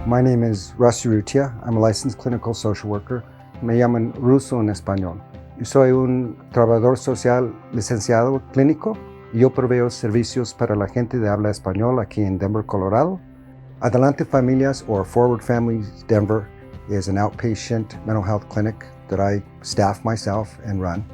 My name is Russ Urrutia. I'm a licensed clinical social worker. Me llaman ruso en español. Yo soy un trabajador social licenciado clínico y yo proveo servicios para la gente de habla español aquí en Denver, Colorado. Adelante Familias, or Forward Families Denver, is an outpatient mental health clinic that I staff myself and run.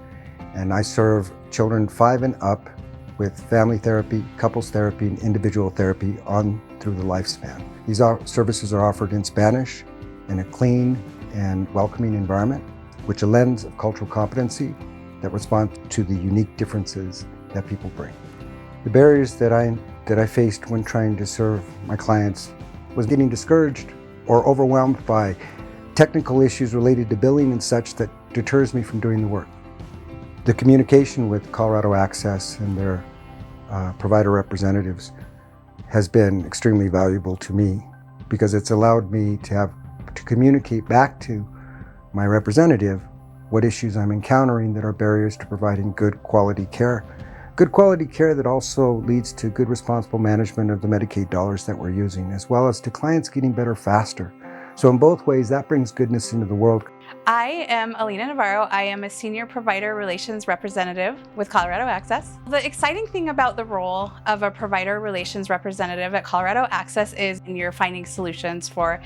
And I serve children 5 and up with family therapy, couples therapy, and individual therapy on through the lifespan. These services are offered in Spanish in a clean and welcoming environment, which a lens of cultural competency that responds to the unique differences that people bring. The barriers that I faced when trying to serve my clients was getting discouraged or overwhelmed by technical issues related to billing and such that deters me from doing the work. The communication with Colorado Access and their provider representatives has been extremely valuable to me because it's allowed me to communicate back to my representative what issues I'm encountering that are barriers to providing good quality care. Good quality care that also leads to good responsible management of the Medicaid dollars that we're using, as well as to clients getting better faster. So in both ways, that brings goodness into the world. I am Alina Navarro. I am a Senior Provider Relations Representative with Colorado Access. The exciting thing about the role of a Provider Relations Representative at Colorado Access is you're finding solutions for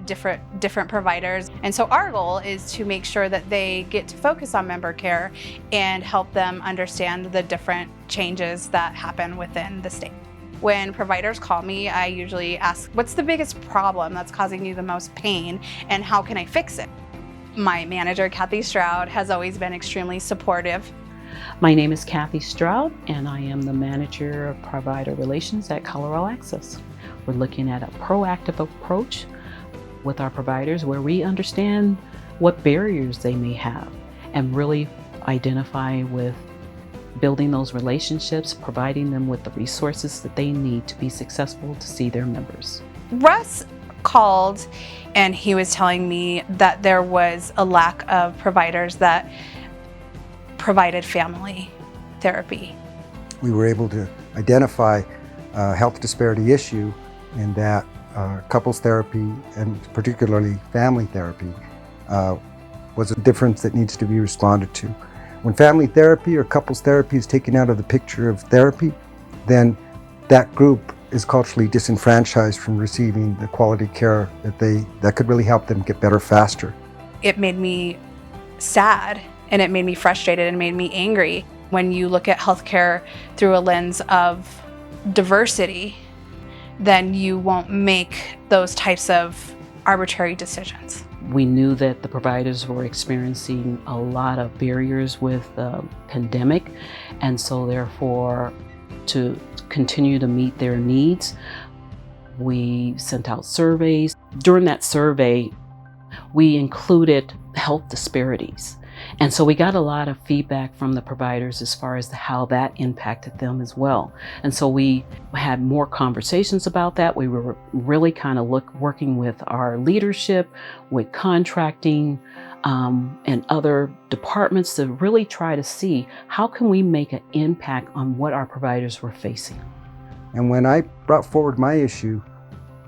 different providers. And so our goal is to make sure that they get to focus on member care and help them understand the different changes that happen within the state. When providers call me, I usually ask, what's the biggest problem that's causing you the most pain and how can I fix it? My manager, Kathy Stroud, has always been extremely supportive. My name is Kathy Stroud, and I am the Manager of Provider Relations at Colorado Access. We're looking at a proactive approach with our providers where we understand what barriers they may have and really identify with building those relationships, providing them with the resources that they need to be successful to see their members. Russ called and he was telling me that there was a lack of providers that provided family therapy. We were able to identify a health disparity issue in that couples therapy and particularly family therapy was a difference that needs to be responded to. When family therapy or couples therapy is taken out of the picture of therapy, then that group is culturally disenfranchised from receiving the quality care that could really help them get better faster. It made me sad and it made me frustrated and made me angry. When you look at healthcare through a lens of diversity, then you won't make those types of arbitrary decisions. We knew that the providers were experiencing a lot of barriers with the pandemic, and so therefore to continue to meet their needs, we sent out surveys. During that survey, we included health disparities. And so we got a lot of feedback from the providers as far as how that impacted them as well. And so we had more conversations about that. We were really kind of working with our leadership, with contracting, and other departments to really try to see how can we make an impact on what our providers were facing. And when I brought forward my issue,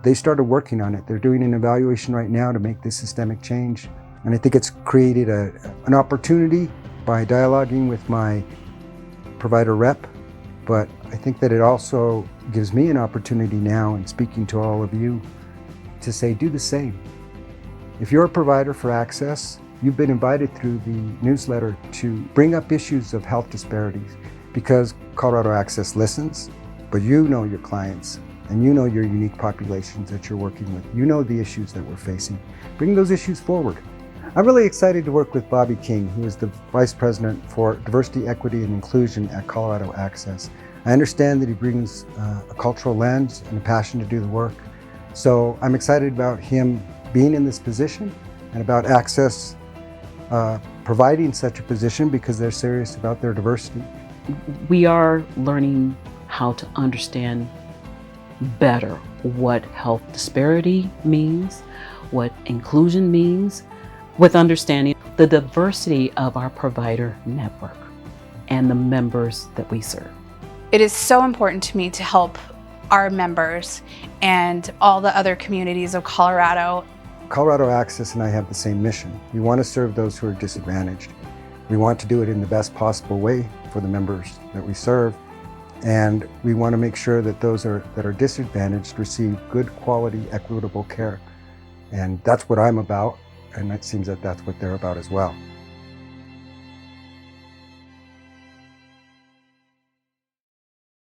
they started working on it. They're doing an evaluation right now to make this systemic change. And I think it's created an opportunity by dialoguing with my provider rep, but I think that it also gives me an opportunity now in speaking to all of you to say, do the same. If you're a provider for Access, you've been invited through the newsletter to bring up issues of health disparities because Colorado Access listens, but you know your clients and you know your unique populations that you're working with. You know the issues that we're facing. Bring those issues forward. I'm really excited to work with Bobby King, who is the Vice President for Diversity, Equity, and Inclusion at Colorado Access. I understand that he brings a cultural lens and a passion to do the work. So I'm excited about him being in this position and about Access providing such a position because they're serious about their diversity. We are learning how to understand better what health disparity means, what inclusion means, with understanding the diversity of our provider network and the members that we serve. It is so important to me to help our members and all the other communities of Colorado. Colorado Access and I have the same mission. We want to serve those who are disadvantaged. We want to do it in the best possible way for the members that we serve. And we want to make sure that those that are disadvantaged receive good quality, equitable care. And that's what I'm about, and it seems that that's what they're about as well.